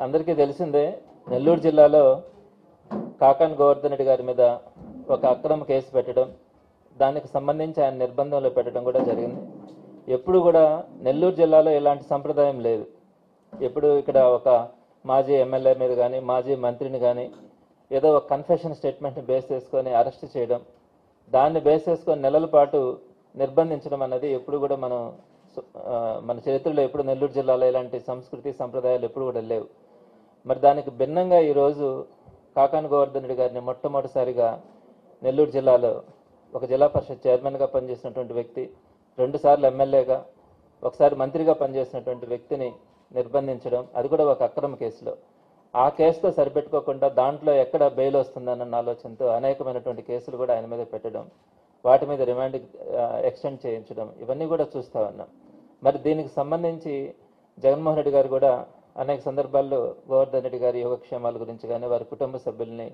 అందరికీ తెలిసిందే నెల్లూరు జిల్లాలో కాకాని గోవర్ధన్ రెడ్డి గారి మీద ఒక అక్రమ కేసు పెట్టడం, దానికి సంబంధించి ఆయన నిర్బంధంలో పెట్టడం కూడా జరిగింది. ఎప్పుడు కూడా నెల్లూరు జిల్లాలో ఇలాంటి సంప్రదాయం లేదు. ఎప్పుడు ఇక్కడ ఒక మాజీ ఎమ్మెల్యే మీద కానీ మాజీ మంత్రిని కానీ ఏదో ఒక కన్ఫెషన్ స్టేట్మెంట్ని బేస్ చేసుకొని అరెస్ట్ చేయడం, దాన్ని బేస్ చేసుకొని నెలల పాటు నిర్బంధించడం అన్నది ఎప్పుడు కూడా మన చరిత్రలో ఎప్పుడు నెల్లూరు జిల్లాలో ఇలాంటి సంస్కృతి సంప్రదాయాలు ఎప్పుడు కూడా లేవు. మరి దానికి భిన్నంగా ఈరోజు కాకాని గోవర్ధన్ రెడ్డి గారిని మొట్టమొదటిసారిగా నెల్లూరు జిల్లాలో ఒక జిల్లా పరిషత్ చైర్మన్గా పనిచేసినటువంటి వ్యక్తి, 2 సార్లు ఎమ్మెల్యేగా, ఒకసారి మంత్రిగా పనిచేసినటువంటి వ్యక్తిని నిర్బంధించడం, అది కూడా ఒక అక్రమ కేసులో. ఆ కేసుతో సరిపెట్టుకోకుండా దాంట్లో ఎక్కడ బెయిల్ వస్తుందన్న ఆలోచనతో అనేకమైనటువంటి కేసులు కూడా ఆయన మీద పెట్టడం, వాటి మీద రిమాండ్ ఎక్స్టెండ్ చేయించడం, ఇవన్నీ కూడా చూస్తూ ఉన్నాం. మరి దీనికి సంబంధించి జగన్మోహన్ రెడ్డి గారు కూడా అనేక సందర్భాల్లో గోవర్ధన్ రెడ్డి గారి యోగక్షేమాల గురించి కానీ వారి కుటుంబ సభ్యుల్ని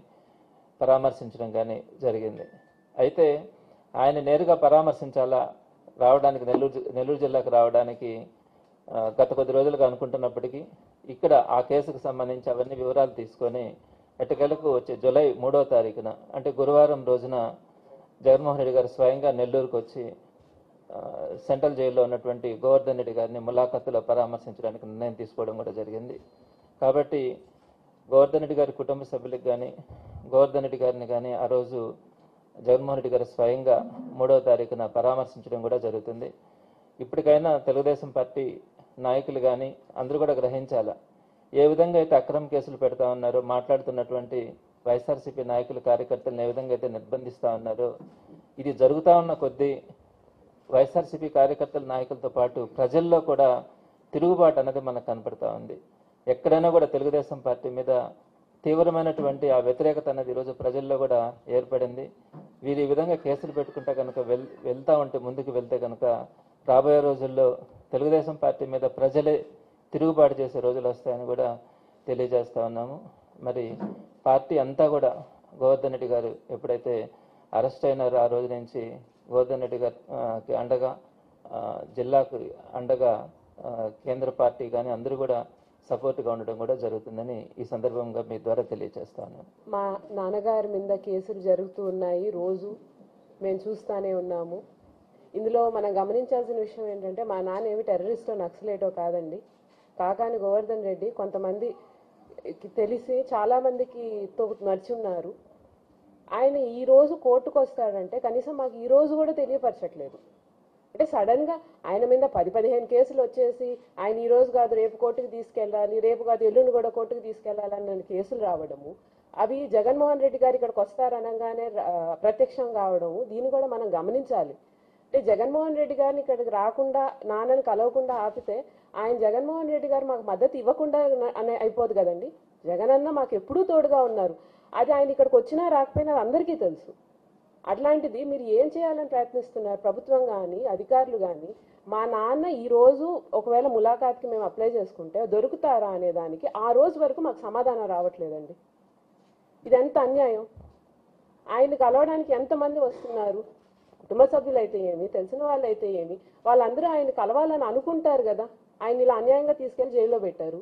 పరామర్శించడం కానీ జరిగింది. అయితే ఆయన నేరుగా పరామర్శించాలా, రావడానికి నెల్లూరు జిల్లాకు రావడానికి గత కొద్ది రోజులుగా అనుకుంటున్నప్పటికీ ఇక్కడ ఆ కేసుకు సంబంధించి అవన్నీ వివరాలు తీసుకొని ఎట్టకేలకు వచ్చే జూలై 3వ తారీఖున అంటే గురువారం రోజున జగన్మోహన్ రెడ్డి గారు స్వయంగా నెల్లూరుకు వచ్చి సెంట్రల్ జైల్లో ఉన్నటువంటి గోవర్ధన్ రెడ్డి గారిని ములాఖతులో పరామర్శించడానికి నిర్ణయం తీసుకోవడం కూడా జరిగింది. కాబట్టి గోవర్ధన్ రెడ్డి గారి కుటుంబ సభ్యులకు కానీ గోవర్ధన్ రెడ్డి గారిని కానీ ఆ రోజు జగన్మోహన్ రెడ్డి గారు స్వయంగా 3వ తారీఖున పరామర్శించడం కూడా జరుగుతుంది. ఇప్పటికైనా తెలుగుదేశం పార్టీ నాయకులు కానీ అందరూ కూడా గ్రహించాలా, ఏ విధంగా అయితే అక్రమ కేసులు పెడతా ఉన్నారో, మాట్లాడుతున్నటువంటి వైఎస్ఆర్సీపీ నాయకులు కార్యకర్తలను ఏ విధంగా అయితే నిర్బంధిస్తూ ఉన్నారో, ఇది జరుగుతూ ఉన్న కొద్దీ వైఎస్ఆర్సీపీ కార్యకర్తల నాయకులతో పాటు ప్రజల్లో కూడా తిరుగుబాటు అన్నది మనకు కనపడతా ఉంది. ఎక్కడైనా కూడా తెలుగుదేశం పార్టీ మీద తీవ్రమైనటువంటి ఆ వ్యతిరేకత అన్నది ఈరోజు ప్రజల్లో కూడా ఏర్పడింది. వీరు ఈ విధంగా కేసులు పెట్టుకుంటే కనుక వెళ్తా ఉంటే ముందుకు వెళ్తే కనుక రాబోయే రోజుల్లో తెలుగుదేశం పార్టీ మీద ప్రజలే తిరుగుబాటు చేసే రోజులు వస్తాయని కూడా తెలియజేస్తా ఉన్నాము. మరి పార్టీ అంతా కూడా గోవర్ధన్ రెడ్డి గారు ఎప్పుడైతే అరెస్ట్ అయినారో ఆ రోజు నుంచి గోవర్ధన్ రెడ్డి గారికి అండగా, జిల్లాకు అండగా కేంద్ర పార్టీ కానీ అందరూ కూడా సపోర్ట్గా ఉండడం కూడా జరుగుతుందని ఈ సందర్భంగా మీ ద్వారా తెలియజేస్తాను. మా నాన్నగారి మీద కేసులు జరుగుతూ ఉన్నాయి, రోజు మేము చూస్తూనే ఉన్నాము. ఇందులో మనం గమనించాల్సిన విషయం ఏంటంటే మా నాన్న ఏమి టెర్రరిస్టో నక్సలేటో కాదండి. కాకాని గోవర్ధన్ రెడ్డి కొంతమంది తెలిసి చాలామందికి నడిచి ఉన్నారు. ఆయన ఈ రోజు కోర్టుకు వస్తాడంటే కనీసం మాకు ఈ రోజు కూడా తెలియపరచట్లేదు. అంటే సడన్గా ఆయన మీద 10-15 కేసులు వచ్చేసి ఆయన ఈ రోజు కాదు రేపు కోర్టుకు తీసుకెళ్ళాలి, రేపు కాదు ఎల్లుండి కూడా కోర్టుకు తీసుకెళ్లాలన్న కేసులు రావడము, అవి జగన్మోహన్ రెడ్డి గారు ఇక్కడికి వస్తారనగానే ప్రత్యక్షం కావడము, దీన్ని కూడా మనం గమనించాలి. అంటే జగన్మోహన్ రెడ్డి గారిని ఇక్కడికి రాకుండా నాన్నని కలవకుండా ఆపితే ఆయన జగన్మోహన్ రెడ్డి గారు మాకు మద్దతు ఇవ్వకుండా అయిపోదు కదండి. జగన్ అన్న మాకు ఎప్పుడూ తోడుగా ఉన్నారు. అది ఆయన ఇక్కడికి వచ్చినా రాకపోయినా అందరికీ తెలుసు. అట్లాంటిది మీరు ఏం చేయాలని ప్రయత్నిస్తున్నారు ప్రభుత్వం కానీ అధికారులు కానీ? మా నాన్న ఈ రోజు ఒకవేళ ములాఖాత్కి మేము అప్లై చేసుకుంటే దొరుకుతారా అనే దానికి ఆ రోజు వరకు మాకు సమాధానం రావట్లేదండి. ఇది ఎంత అన్యాయం! ఆయన్ని కలవడానికి ఎంతమంది వస్తున్నారు? కుటుంబ సభ్యులు అయితే ఏమి, తెలిసిన వాళ్ళు అయితే ఏమి, వాళ్ళందరూ ఆయన కలవాలని అనుకుంటారు కదా. ఆయన ఇలా అన్యాయంగా తీసుకెళ్లి జైల్లో పెట్టారు.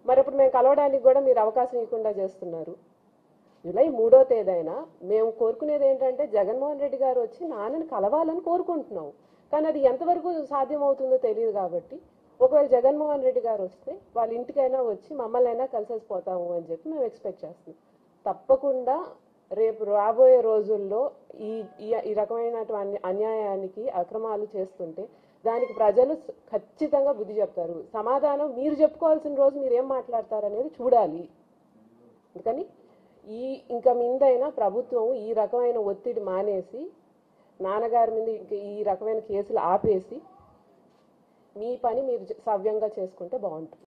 మరి ఇప్పుడు మేము కలవడానికి కూడా మీరు అవకాశం ఇవ్వకుండా చేస్తున్నారు. జూలై 3వ తేదీన మేము కోరుకునేది ఏంటంటే జగన్మోహన్ రెడ్డి గారు వచ్చి నాన్నని కలవాలని కోరుకుంటున్నాం. కానీ అది ఎంతవరకు సాధ్యమవుతుందో తెలియదు. కాబట్టి ఒకవేళ జగన్మోహన్ రెడ్డి గారు వస్తే వాళ్ళ ఇంటికైనా వచ్చి మమ్మల్ని అయినా కలిసేసిపోతాము అని చెప్పి మేము ఎక్స్పెక్ట్ చేస్తున్నాం. తప్పకుండా రేపు రాబోయే రోజుల్లో ఈ రకమైనటువంటి అన్యాయానికి అక్రమాలు చేస్తుంటే దానికి ప్రజలు ఖచ్చితంగా బుద్ధి చెప్తారు. సమాధానం మీరు చెప్పుకోవాల్సిన రోజు మీరు ఏం మాట్లాడతారనేది చూడాలి. అందుకని ఇంకా మీదైనా ప్రభుత్వం ఈ రకమైన ఒత్తిడి మానేసి నాన్నగారి మీద ఈ రకమైన కేసులు ఆపేసి మీ పని మీరు సవ్యంగా చేసుకుంటే బాగుంటుంది.